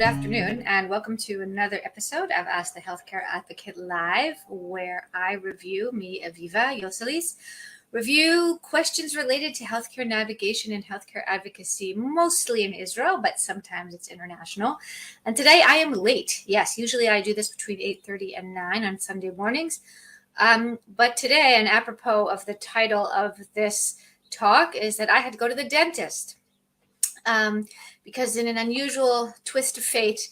good afternoon, and welcome to another episode of Ask the Healthcare Advocate Live, where I review, me, Aviva Yoselis, review questions related to healthcare navigation and healthcare advocacy, mostly in Israel, but sometimes it's international. And today I am late. Yes, usually I do this between 8:30 and 9 on Sunday mornings. But today, and apropos of the title of this talk, is that I had to go to the dentist. Because in an unusual twist of fate,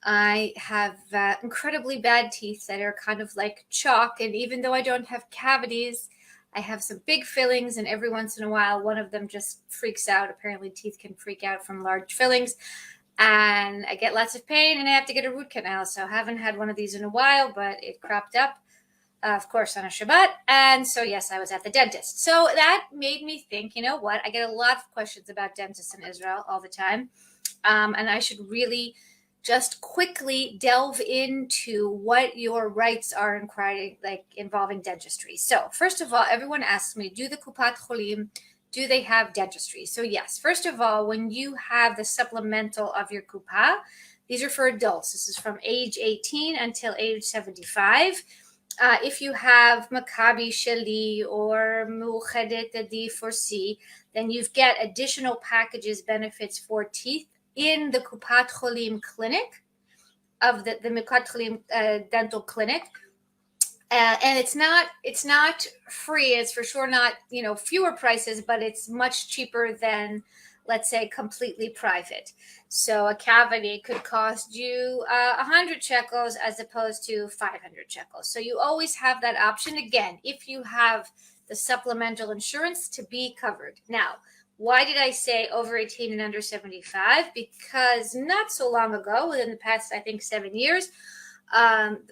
I have incredibly bad teeth that are kind of like chalk. And even though I don't have cavities, I have some big fillings. And every once in a while, one of them just freaks out. Apparently, teeth can freak out from large fillings. And I get lots of pain and I have to get a root canal. So I haven't had one of these in a while, but it cropped up. Of course, on a Shabbat. And so, yes, I was at the dentist. So that made me think, you know what? I get a lot of questions about dentists in Israel all the time. And I should really just quickly delve into what your rights are involving dentistry. So first of all, everyone asks me, do the Kupat Cholim, do they have dentistry? So yes, first of all, when you have the supplemental of your Kupa, these are for adults. This is from age 18 until age 75. If you have Maccabi Shali or Mu'chedet D4C, then you get additional packages, benefits for teeth in the Kupat Cholim clinic of the Kupat Cholim dental clinic. And it's not free. It's for sure not, fewer prices, but it's much cheaper than, let's say, completely private. So a cavity could cost you 100 shekels as opposed to 500 shekels. So you always have that option, again, if you have the supplemental insurance to be covered. Now, why did I say over 18 and under 75? Because not so long ago, within the past, I think, 7 years,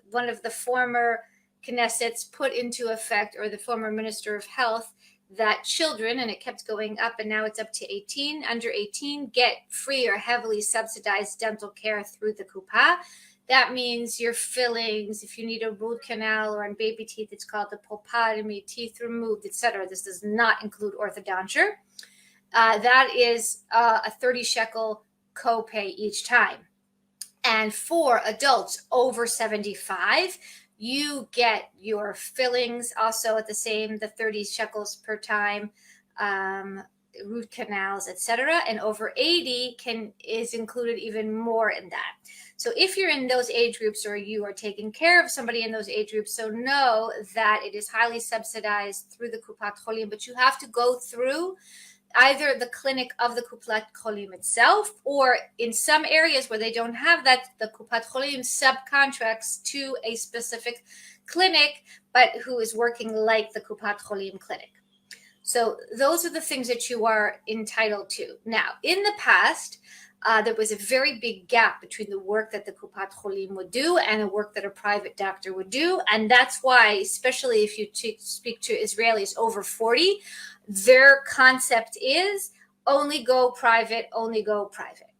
one of the former Knessets put into effect, or the former Minister of Health, that children, and it kept going up, and now it's up to 18, under 18, get free or heavily subsidized dental care through the Kupa. That means your fillings, if you need a root canal, or on baby teeth, it's called the pulpotomy, teeth removed, etc. This does not include orthodonture. That is a 30 shekel copay each time. And for adults over 75, you get your fillings also at the 30 shekels per time, root canals, etc. And over 80 is included even more in that. So if you're in those age groups, or you are taking care of somebody in those age groups, so know that it is highly subsidized through the Kupat Cholim, but you have to go through either the clinic of the Kupat Cholim itself, or in some areas where they don't have that, the Kupat Cholim subcontracts to a specific clinic, but who is working like the Kupat Cholim clinic. So those are the things that you are entitled to. Now, in the past, there was a very big gap between the work that the Kupat Cholim would do and the work that a private doctor would do. And that's why, especially if you speak to Israelis over 40, their concept is only go private, only go private.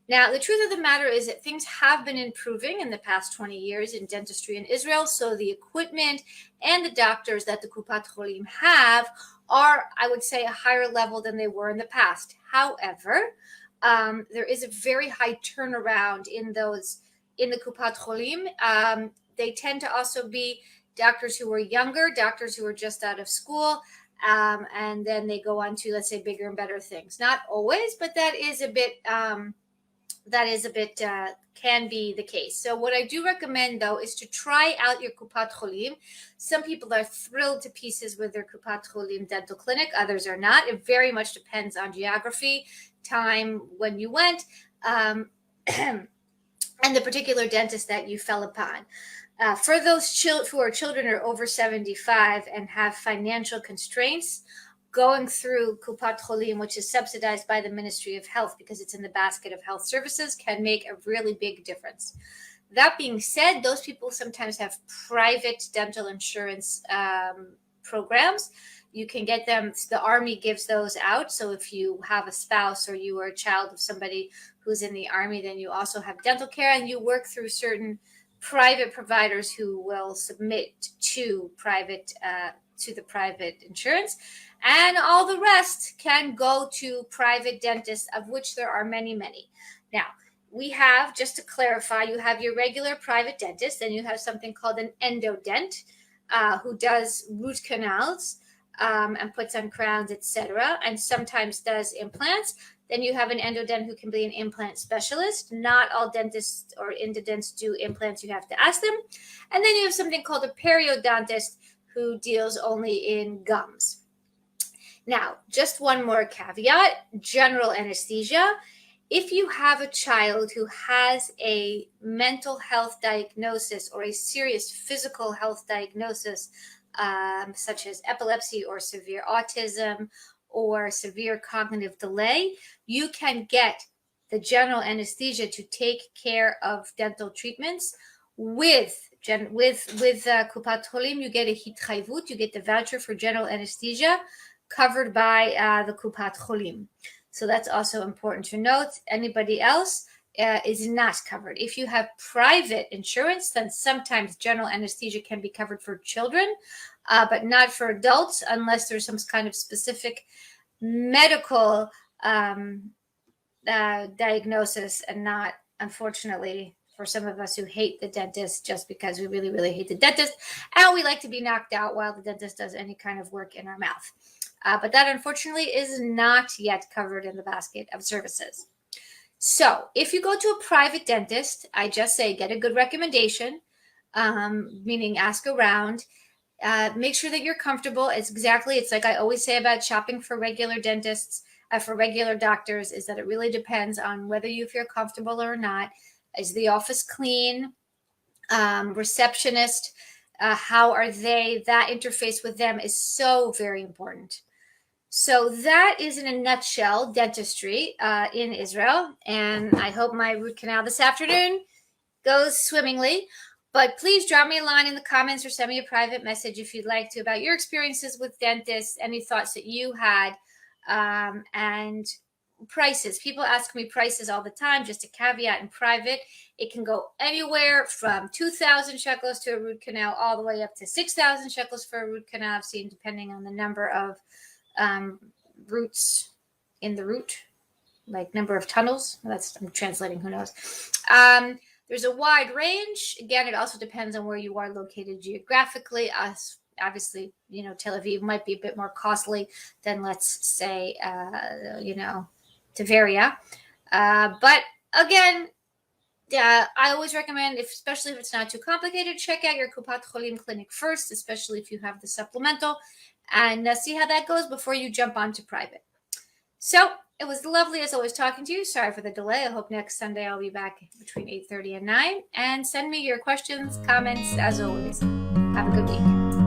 Now, the truth of the matter is that things have been improving in the past 20 years in dentistry in Israel. So the equipment and the doctors that the Kupat Cholim have are, I would say, a higher level than they were in the past. However, there is a very high turnaround in the Kupat Cholim. They tend to also be doctors who are younger, doctors who are just out of school, and then they go on to, let's say, bigger and better things. Not always, but that is a bit can be the case. So what I do recommend, though, is to try out your Kupat Cholim. Some people are thrilled to pieces with their Kupat Cholim dental clinic. Others are not. It very much depends on geography, time when you went, and the particular dentist that you fell upon. For those who are children or over 75 and have financial constraints, going through Kupat Cholim, which is subsidized by the Ministry of Health because it's in the basket of health services, can make a really big difference. That being said, those people sometimes have private dental insurance programs. You can get them, the Army gives those out. So if you have a spouse or you are a child of somebody who's in the Army, then you also have dental care, and you work through certain private providers who will submit to the private insurance, and all the rest can go to private dentists, of which there are many, many. Now, we have, just to clarify, you have your regular private dentist, and you have something called an endodent who does root canals and puts on crowns, etc., and sometimes does implants. Then you have an endodent who can be an implant specialist. Not all dentists or endodontists do implants. You have to ask them. And then you have something called a periodontist who deals only in gums. Now, just one more caveat: general anesthesia. If you have a child who has a mental health diagnosis or a serious physical health diagnosis, such as epilepsy or severe autism or severe cognitive delay, you can get the general anesthesia to take care of dental treatments with Kupat Cholim. You get a hitchayvut, you get the voucher for general anesthesia covered by the Kupat Cholim. So that's also important to note. Anybody else is not covered. If you have private insurance, then sometimes general anesthesia can be covered for children, but not for adults unless there's some kind of specific medical diagnosis, and not, unfortunately, for some of us who hate the dentist just because we really, really hate the dentist, and we like to be knocked out while the dentist does any kind of work in our mouth. But that, unfortunately, is not yet covered in the basket of services. So if you go to a private dentist, I just say get a good recommendation, meaning ask around. Make sure that you're comfortable. It's like I always say about shopping for regular dentists, for regular doctors, is that it really depends on whether you feel comfortable or not. Is the office clean? Receptionist, how are they? That interface with them is so very important. So that is, in a nutshell, dentistry in Israel. And I hope my root canal this afternoon goes swimmingly. But please drop me a line in the comments or send me a private message if you'd like to about your experiences with dentists, any thoughts that you had, and prices. People ask me prices all the time. Just a caveat: in private, it can go anywhere from 2,000 shekels to a root canal all the way up to 6,000 shekels for a root canal. I've seen, depending on the number of roots in the root, like number of tunnels. I'm translating, who knows. There's a wide range. Again, it also depends on where you are located geographically. Obviously, Tel Aviv might be a bit more costly than, let's say, Tveria. But again, I always recommend, especially if it's not too complicated, check out your Kupat Cholim clinic first, especially if you have the supplemental, and see how that goes before you jump onto private. So it was lovely, as always, talking to you. Sorry for the delay. I hope next Sunday I'll be back between 8:30 and 9. And send me your questions, comments, as always. Have a good week.